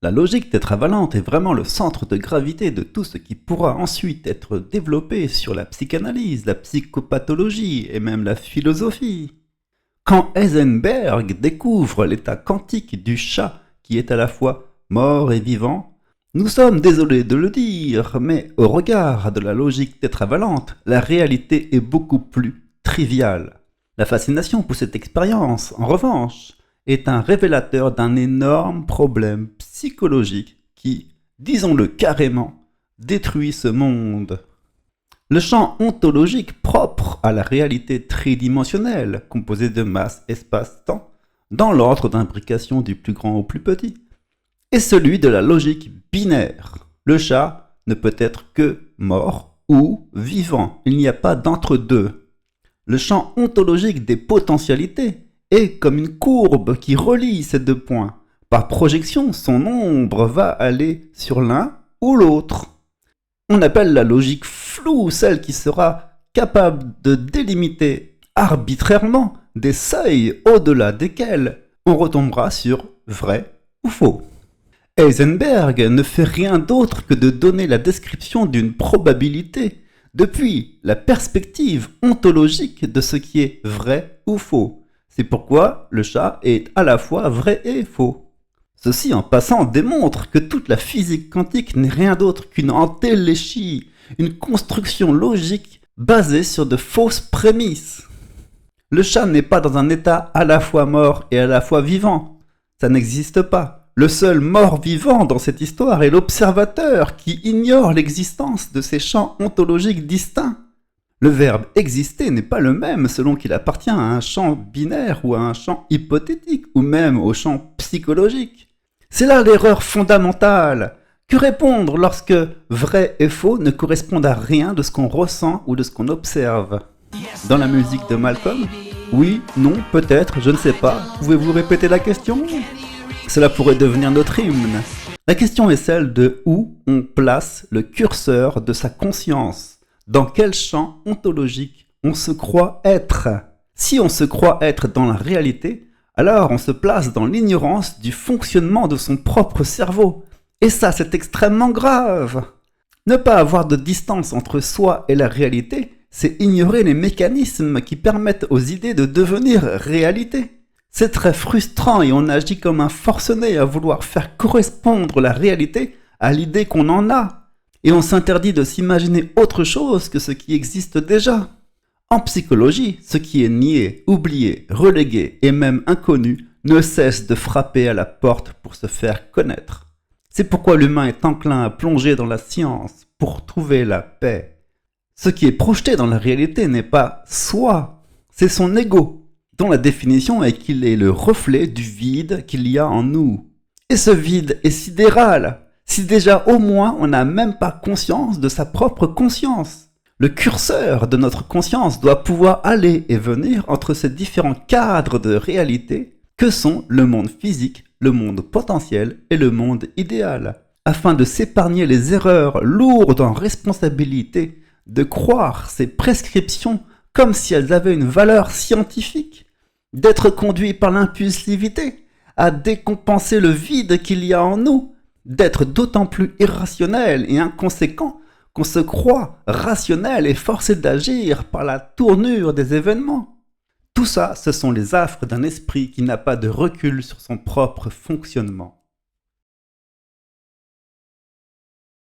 La logique tétravalente est vraiment le centre de gravité de tout ce qui pourra ensuite être développé sur la psychanalyse, la psychopathologie et même la philosophie. Quand Heisenberg découvre l'état quantique du chat qui est à la fois mort et vivant, nous sommes désolés de le dire, mais au regard de la logique tétravalente, la réalité est beaucoup plus triviale. La fascination pour cette expérience, en revanche, est un révélateur d'un énorme problème psychologique qui, disons-le carrément, détruit ce monde. Le champ ontologique propre à la réalité tridimensionnelle, composée de masse, espace, temps, dans l'ordre d'imbrication du plus grand au plus petit, est celui de la logique binaire. Le chat ne peut être que mort ou vivant. Il n'y a pas d'entre-deux. Le champ ontologique des potentialités est comme une courbe qui relie ces deux points. Par projection, son ombre va aller sur l'un ou l'autre. On appelle la logique floue celle qui sera capable de délimiter arbitrairement des seuils au-delà desquels on retombera sur vrai ou faux. Heisenberg ne fait rien d'autre que de donner la description d'une probabilité depuis la perspective ontologique de ce qui est vrai ou faux. C'est pourquoi le chat est à la fois vrai et faux. Ceci en passant démontre que toute la physique quantique n'est rien d'autre qu'une entéléchie, une construction logique basée sur de fausses prémices. Le chat n'est pas dans un état à la fois mort et à la fois vivant. Ça n'existe pas. Le seul mort-vivant dans cette histoire est l'observateur qui ignore l'existence de ces champs ontologiques distincts. Le verbe exister n'est pas le même selon qu'il appartient à un champ binaire ou à un champ hypothétique ou même au champ psychologique. C'est là l'erreur fondamentale. Que répondre lorsque vrai et faux ne correspondent à rien de ce qu'on ressent ou de ce qu'on observe? Dans la musique de Malcolm? Oui, non, peut-être, je ne sais pas. Pouvez-vous répéter la question? Cela pourrait devenir notre hymne. La question est celle de où on place le curseur de sa conscience. Dans quel champ ontologique on se croit être? Si on se croit être dans la réalité, alors on se place dans l'ignorance du fonctionnement de son propre cerveau. Et ça, c'est extrêmement grave. Ne pas avoir de distance entre soi et la réalité, c'est ignorer les mécanismes qui permettent aux idées de devenir réalité. C'est très frustrant et on agit comme un forcené à vouloir faire correspondre la réalité à l'idée qu'on en a. Et on s'interdit de s'imaginer autre chose que ce qui existe déjà. En psychologie, ce qui est nié, oublié, relégué et même inconnu ne cesse de frapper à la porte pour se faire connaître. C'est pourquoi l'humain est enclin à plonger dans la science pour trouver la paix. Ce qui est projeté dans la réalité n'est pas soi, c'est son ego, dont la définition est qu'il est le reflet du vide qu'il y a en nous. Et ce vide est sidéral, si déjà au moins on n'a même pas conscience de sa propre conscience. Le curseur de notre conscience doit pouvoir aller et venir entre ces différents cadres de réalité que sont le monde physique, le monde potentiel et le monde idéal, afin de s'épargner les erreurs lourdes en responsabilité, de croire ces prescriptions comme si elles avaient une valeur scientifique, d'être conduit par l'impulsivité à décompenser le vide qu'il y a en nous, d'être d'autant plus irrationnel et inconséquent qu'on se croit rationnel et forcé d'agir par la tournure des événements. Tout ça, ce sont les affres d'un esprit qui n'a pas de recul sur son propre fonctionnement.